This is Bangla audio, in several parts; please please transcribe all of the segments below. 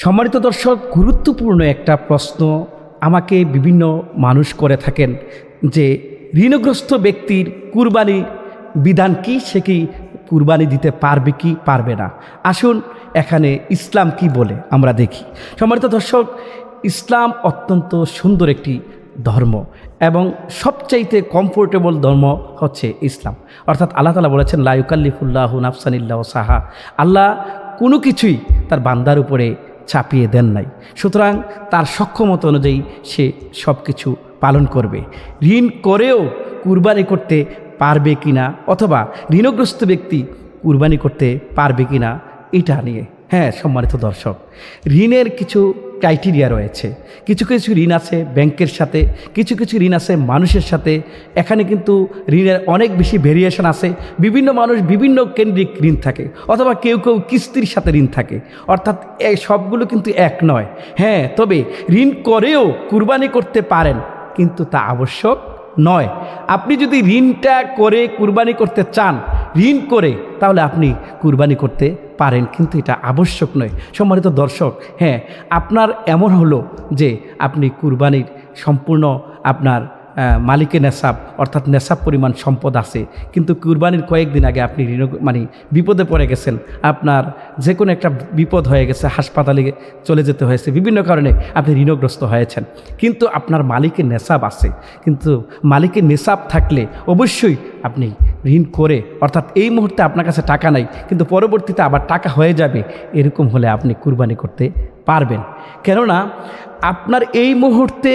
সম্মানিত দর্শক, গুরুত্বপূর্ণ একটা প্রশ্ন আমাকে বিভিন্ন মানুষ করে থাকেন যে ঋণগ্রস্ত ব্যক্তির কুরবানির বিধান কি, সে কি কুরবানি দিতে পারবে কি পারবে না। আসুন এখানে ইসলাম কি বলে আমরা দেখি। সম্মানিত দর্শক, ইসলাম অত্যন্ত সুন্দর একটি ধর্ম এবং সবচাইতে কমফোর্টেবল ধর্ম হচ্ছে ইসলাম। অর্থাৎ আল্লাহ তাআলা বলেছেন, লা ইউকাল্লিফুল্লাহু নাফসান ইল্লা ওয়াসাহা। আল্লাহ কোনো কিছুই তার বান্দার উপরে চাপিয়ে দেন নাই, সুতরাং তার সক্ষমতা অনুযায়ী সে সব কিছু পালন করবে। ঋণ করেও কুরবানি করতে পারবে কিনা অথবা ঋণগ্রস্ত ব্যক্তি কুরবানি করতে পারবে কিনা এটা নিয়ে, হ্যাঁ সম্মানিত দর্শক, ঋণের কিছু ক্রাইটেরিয়া রয়েছে। কিছু কিছু ঋণ আছে ব্যাংকের সাথে, কিছু কিছু ঋণ আছে মানুষের সাথে। এখানে কিন্তু ঋণের অনেক বেশি ভেরিয়েশন আছে। বিভিন্ন মানুষ বিভিন্ন কেন্দ্রিক ঋণ থাকে, অথবা কেউ কেউ কিস্তির সাথে ঋণ থাকে। অর্থাৎ এই সবগুলো কিন্তু এক নয়। হ্যাঁ, তবে ঋণ করেও কুরবানি করতে পারেন, কিন্তু তা আবশ্যক নয়। আপনি যদি ঋণটা করে কুরবানি করতে চান, ঋণ করে, তাহলে আপনি কুরবানি করতে পারেন, কিন্তু এটা আবশ্যক নয়। সম্মানিত দর্শক, হ্যাঁ, আপনার এমন হলো যে আপনি কুরবানির সম্পূর্ণ আপনার মালিকে নেশাব অর্থাৎ নেশাব পরিমাণ সম্পদ আছে, কিন্তু কুরবানির কয়েকদিন আগে আপনি বিপদে পড়ে গেছেন, আপনার যে কোনো একটা বিপদ হয়ে গেছে, হাসপাতালে চলে যেতে হয়েছে, বিভিন্ন কারণে আপনি ঋণগ্রস্ত হয়েছেন, কিন্তু আপনার মালিকের নেশাব আছে। কিন্তু মালিকের নেশাব থাকলে অবশ্যই আপনি ঋণ করে, অর্থাৎ এই মুহূর্তে আপনার কাছে টাকা নাই কিন্তু পরবর্তীতে আবার টাকা হয়ে যাবে, এরকম হলে আপনি কুরবানি করতে পারবেন। কেননা আপনার এই মুহূর্তে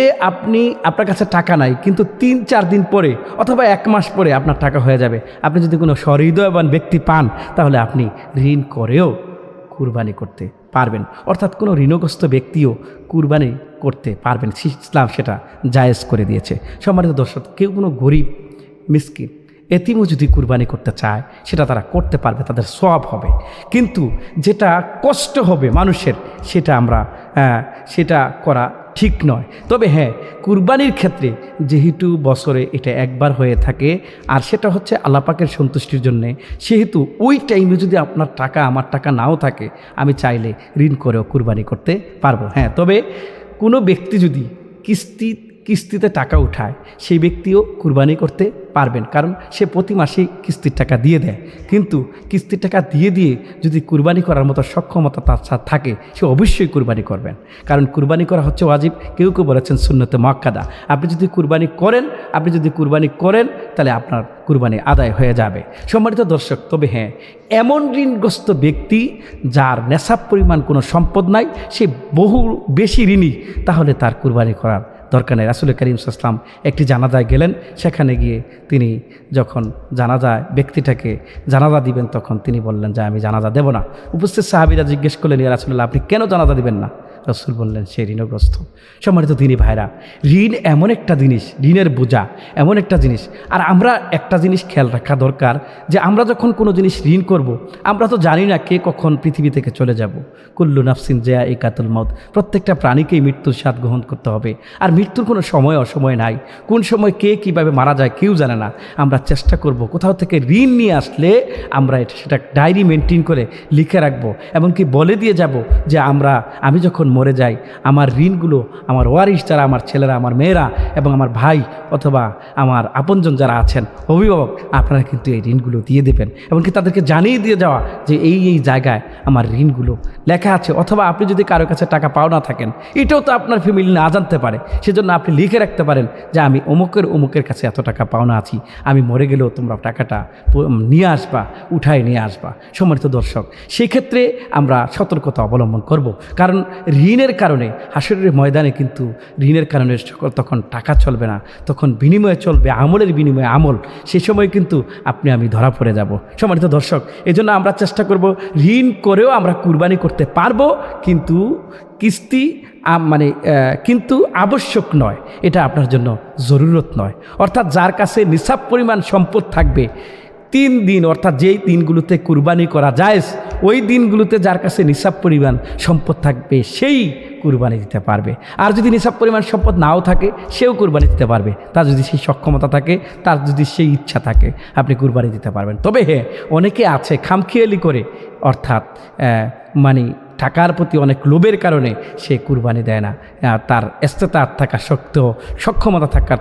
আপনার কাছে টাকা নাই, কিন্তু 3-4 দিন পরে অথবা 1 মাস পরে আপনার টাকা হয়ে যাবে। আপনি যদি কোনো সহৃদয়বান ব্যক্তি পান, তাহলে আপনি ঋণ করেও কুরবানি করতে পারবেন। অর্থাৎ কোনো ঋণগ্রস্ত ব্যক্তিও কুরবানি করতে পারবেন, ইসলাম সেটা জায়েজ করে দিয়েছে। সম্মানিত দর্শক, কেউ কোনো গরিব মিসকিন এতিমও যদি কুরবানি করতে চায়, সেটা তারা করতে পারবে, তাদের সওয়াব হবে। কিন্তু যেটা কষ্ট হবে মানুষের, সেটা করা ঠিক নয়। তবে হ্যাঁ, কুরবানির ক্ষেত্রে যেহেতু বছরে এটা একবার হয়ে থাকে, আর সেটা হচ্ছে আল্লাহ পাকের সন্তুষ্টির জন্যে, সেহেতু ওই টাইমে যদি আপনার টাকা আমার টাকা নাও থাকে, আমি চাইলে ঋণ করেও কুরবানি করতে পারবো। হ্যাঁ, তবে কোনো ব্যক্তি যদি কিস্তিতে টাকা উঠায়, সেই ব্যক্তিও কুরবানি করতে পারবেন, কারণ সে প্রতি মাসেই কিস্তির টাকা দিয়ে দেয়। কিন্তু কিস্তির টাকা দিয়ে যদি কুরবানি করার মতো সক্ষমতা তার সাথে থাকে, সে অবশ্যই কুরবানি করবেন, কারণ কুরবানি করা হচ্ছে ওয়াজিব। কেউ কেউ বলেছেন সুন্নতে মুআক্কাদা। আপনি যদি কুরবানি করেন তাহলে আপনার কুরবানি আদায় হয়ে যাবে। সম্মানিত দর্শক, তবে হ্যাঁ, এমন ঋণগ্রস্ত ব্যক্তি যার নেশাব পরিমাণ কোনো সম্পদ নাই, সে বহু বেশি ঋণী, তাহলে তার কুরবানি করার দরকার নেই। রাসূল করিম সাল্লাল্লাহু আলাইহি ওয়াসাল্লাম একটি জানাজায় গেলেন, সেখানে গিয়ে তিনি যখন ব্যক্তিটাকে জানাজা দিবেন, তখন তিনি বললেন যে আমি জানাজা দেব না। উপস্থিত সাহাবীরা জিজ্ঞেস করলেন, ইয়া রাসূলুল্লাহ, আপনি কেন জানাজা দিবেন না? রাসূল বললেন, সে ঋণগ্রস্ত। সম্মানিত দিনী ভাইরা, ঋণ এমন একটা জিনিস, ঋণের বোঝা এমন একটা জিনিস। আর আমরা একটা জিনিস খেয়াল রাখা দরকার, যে আমরা যখন কোনো জিনিস ঋণ করব, আমরা তো জানি না কে কখন পৃথিবী থেকে চলে যাব। কুল্লু নাফসিন যায়িকাতুল মাউত, প্রত্যেকটা প্রাণীকেই মৃত্যুর স্বাদ গ্রহণ করতে হবে। আর মৃত্যুর কোনো সময় অসময় নাই, কোন সময় কে কীভাবে মারা যায় কেউ জানে না। আমরা চেষ্টা করব কোথাও থেকে ঋণ নিয়ে আসলে আমরা সেটা ডায়েরি মেনটেন করে লিখে রাখবো, এমনকি বলে দিয়ে যাব যে আমি যখন মরে যাই, আমার ঋণগুলো আমার ওয়ারিশ যারা, আমার ছেলেরা, আমার মেয়েরা এবং আমার ভাই অথবা আমার আপনজন যারা আছেন, অভিভাবক, আপনারা কিন্তু এই ঋণগুলো দিয়ে দেবেন। এমনকি তাদেরকে জানিয়ে দিয়ে যাওয়া যে এই জায়গায় আমার ঋণগুলো লেখা আছে। অথবা আপনি যদি কারো কাছে টাকা পাওনা থাকেন, এটাও তো আপনার ফ্যামিলি না জানতে পারে, সেজন্য আপনি লিখে রাখতে পারেন যে আমি অমুকের কাছে এত টাকা পাওনা আছি, আমি মরে গেলেও তোমরা টাকাটা নিয়ে আসবা, উঠায় নিয়ে আসবা। সম্মানিত দর্শক, সেই ক্ষেত্রে আমরা সতর্কতা অবলম্বন করব, কারণ ঋণের কারণে হাসরের ময়দানে কিন্তু ঋণের কারণে তখন টাকা চলবে না, তখন বিনিময়ে চলবে আমলের বিনিময়ে আমল। সেই সময় কিন্তু আমি ধরা পড়ে যাব। সম্মানিত দর্শক, এজন্য আমরা চেষ্টা করব ঋণ করেও আমরা কুরবানি করতে পারবো, কিন্তু কিন্তু আবশ্যক নয়, এটা আপনার জন্য জরুরত নয়। অর্থাৎ যার কাছে নিসাব পরিমাণ সম্পদ থাকবে 3 দিন, অর্থাৎ যেই দিনগুলোতে কুরবানি করা জায়েজ, ওই দিনগুলোতে যার কাছে নিসাব পরিমাণ সম্পদ থাকবে সেই কুরবানি দিতে পারবে। আর যদি নিসাব পরিমাণ সম্পদ নাও থাকে, সেও কুরবানি দিতে পারবে। তার যদি সেই সক্ষমতা থাকে, তার যদি সেই ইচ্ছা থাকে, আপনি কুরবানি দিতে পারবেন। তবে হ্যাঁ, অনেকে আছে খামখেয়ালি করে, অর্থাৎ টাকার প্রতি অনেক লোভের কারণে সে কুরবানি দেয় না। তার ইস্তেতাআত থাকা সত্ত্বেও, সক্ষমতা থাকার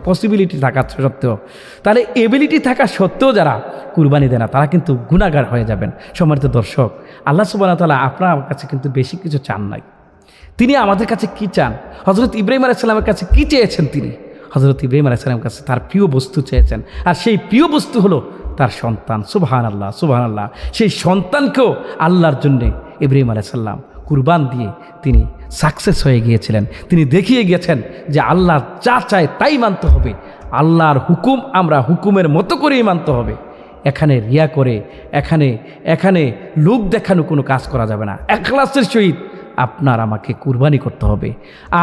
পসিবিলিটি থাকার সত্ত্বেও, তাহলে এবিলিটি থাকা সত্ত্বেও যারা কুরবানি দেয় না তারা কিন্তু গুনাহগার হয়ে যাবেন। সম্মানিত দর্শক, আল্লাহ সুবহানাহু ওয়া তাআলা আপনার কাছে কিন্তু বেশি কিছু চান নাই। তিনি আমাদের কাছে কি চান? হযরত ইব্রাহিম আলাইহিস সালামের কাছে কি চেয়েছেন? তিনি হযরত ইব্রাহিম আলাইহিস সালামের কাছে তার প্রিয় বস্তু চেয়েছেন, আর সেই প্রিয় বস্তু হলো তার সন্তান। সুবহানাল্লাহ, সুবহানাল্লাহ। সেই সন্তানকেও আল্লাহর জন্যে ইব্রাহিম আলাইহিস সালাম কুরবান দিয়ে তিনি সাকসেস হয়ে গিয়েছিলেন। তিনি দেখিয়ে গিয়েছেন যে আল্লাহ যা চায় তাই মানতে হবে, আল্লাহর হুকুম আমরা হুকুমের মতো করেই মানতে হবে। এখানে রিয়া করে, এখানে লোক দেখানো কোনো কাজ করা যাবে না। ইখলাসের সহিত আপনার আমাকে কুরবানি করতে হবে।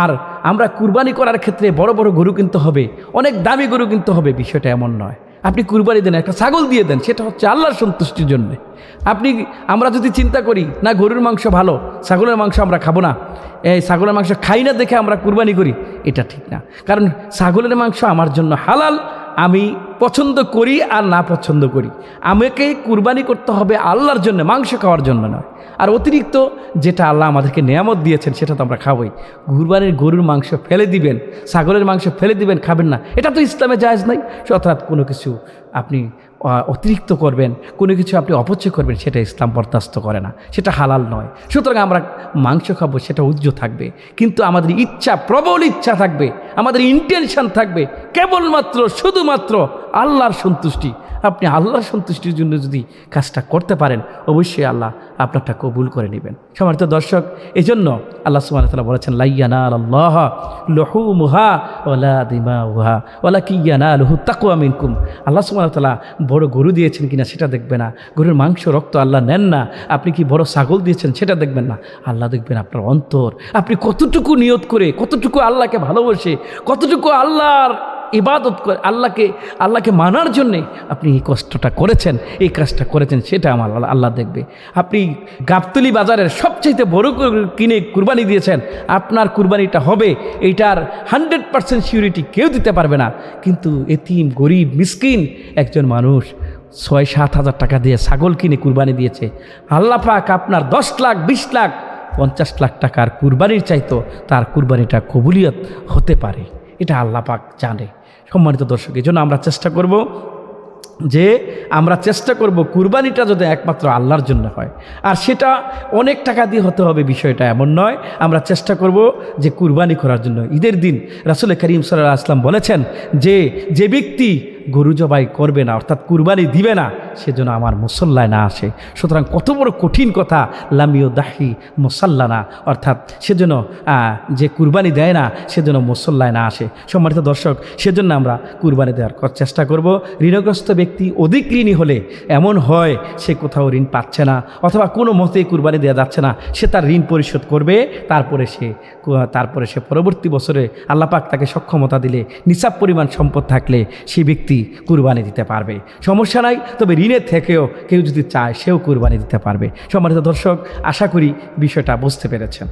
আর আমরা কুরবানি করার ক্ষেত্রে বড় বড় গরু কিনতে হবে, অনেক দামি গরু কিনতে হবে, বিষয়টা এমন নয়। আপনি কুরবানি দেন, একটা ছাগল দিয়ে দেন, সেটা হচ্ছে আল্লাহর সন্তুষ্টির জন্যে। আমরা যদি চিন্তা করি না গরুর মাংস ভালো, ছাগলের মাংস আমরা খাবো না, এই ছাগলের মাংস খাই না দেখে আমরা কুরবানি করি, এটা ঠিক না। কারণ ছাগলের মাংস আমার জন্য হালাল, আমি পছন্দ করি আর না পছন্দ করি, আমাকে কুরবানি করতে হবে আল্লাহর জন্য, মাংস খাওয়ার জন্য নয়। আর অতিরিক্ত যেটা আল্লাহ আমাদেরকে নেয়ামত দিয়েছেন সেটা তো আমরা খাবোই। কুরবানির গরুর মাংস ফেলে দিবেন, ছাগলের মাংস ফেলে দিবেন, খাবেন না, এটা তো ইসলামে জায়েজ নাই। অর্থাৎ কোনো কিছু আপনি অতিরিক্ত করবেন, কোনো কিছু আপনি অপচয় করবেন, সেটা ইসলাম বরদাস্ত করে না, সেটা হালাল নয়। সুতরাং আমরা মাংস খাবো, সেটা উজ্জ্ব থাকবে, কিন্তু আমাদের ইচ্ছা, প্রবল ইচ্ছা থাকবে, আমাদের ইন্টেনশন থাকবে কেবলমাত্র শুধুমাত্র আল্লাহর সন্তুষ্টি। আপনি আল্লাহর সন্তুষ্টির জন্য যদি কাজটা করতে পারেন, অবশ্যই আল্লাহ আপনারটা কবুল করে নেবেন। সম্মানিত দর্শক, এই জন্য আল্লাহ সুবহানাহু ওয়া তাআলা বলেছেন, লা ইয়ানালাল্লাহ লুহুমুহা ওয়ালা দিমাউহা ওয়ালাকিন ইয়ানালুহু তাকওয়া মিনকুম। আল্লাহ সুবহানাহু ওয়া তাআলা বড় গরু দিয়েছেন কিনা সেটা দেখবে না, গরুর মাংস রক্ত আল্লাহ নেন না। আপনি কি বড় ছাগল দিয়েছেন সেটা দেখবেন না, আল্লাহ দেখবেন আপনার অন্তর, আপনি কতটুকু নিয়ত করে, কতটুকু আল্লাহকে ভালোবাসে, কতটুকু আল্লাহর ইবাদত করে, আল্লাহকে মানার জন্যে আপনি এই কষ্টটা করেছেন, এই কাজটা করেছেন, সেটা আমার আল্লাহ দেখবে। আপনি গাবতলী বাজারের সবচাইতে বড় কিনে কুরবানি দিয়েছেন, আপনার কুরবানিটা হবে, এইটার 100% সিউরিটি কেউ দিতে পারবে না। কিন্তু এতিম, গরিব, মিসকিন একজন মানুষ 6-7 হাজার টাকা দিয়ে ছাগল কিনে কুরবানি দিয়েছে, আল্লাহ পাক আপনার 10 লাখ, 20 লাখ, 50 লাখ টাকার কুরবানির চাইতো তার কুরবানিটা কবুলিয়ত হতে পারে, এটা আল্লাহ পাক জানে। সম্মানিত দর্শক, এই জন্য আমরা চেষ্টা করব কুরবানিটা যদি একমাত্র আল্লাহর জন্য হয়, আর সেটা অনেক টাকা দিয়ে হতে হবে বিষয়টা এমন নয়। আমরা চেষ্টা করব যে কুরবানি করার জন্য। ঈদের দিন রাসূল করিম সাল্লাল্লাহু আলাইহি ওয়াসাল্লাম বলেছেন যে ব্যক্তি গরু জবাই করবে না, অর্থাৎ কুরবানি দিবে না, সেজন্য আমার মুসল্লায় না আসে। সুতরাং কত বড় কঠিন কথা, লামিও দাহি মুসাল্লানা, অর্থাৎ সেজন্য যে কুরবানি দেয় না সেজন্য মুসল্লায় না আসে। সম্মানিত দর্শক, সেজন্য আমরা কুরবানি দেওয়ার চেষ্টা করব। ঋণগ্রস্ত ব্যক্তি অধিক ঋণী হলে এমন হয় সে কোথাও ঋণ পাচ্ছে না, অথবা কোনো মতেই কুরবানি দেওয়া যাচ্ছে না, সে তার ঋণ পরিশোধ করবে, তারপরে সে পরবর্তী বছরে আল্লাহ পাক তাকে সক্ষমতা দিলে, নিসাব পরিমাণ সম্পদ থাকলে সেই ব্যক্তি কুরবানি দিতে পারবে, সমস্যা নাই। তবে ঋণের থেকেও কেউ যদি চায় সেও কুরবানি দিতে পারবে। সম্মানিত দর্শক, আশা করি বিষয়টা বুঝতে পেরেছেন।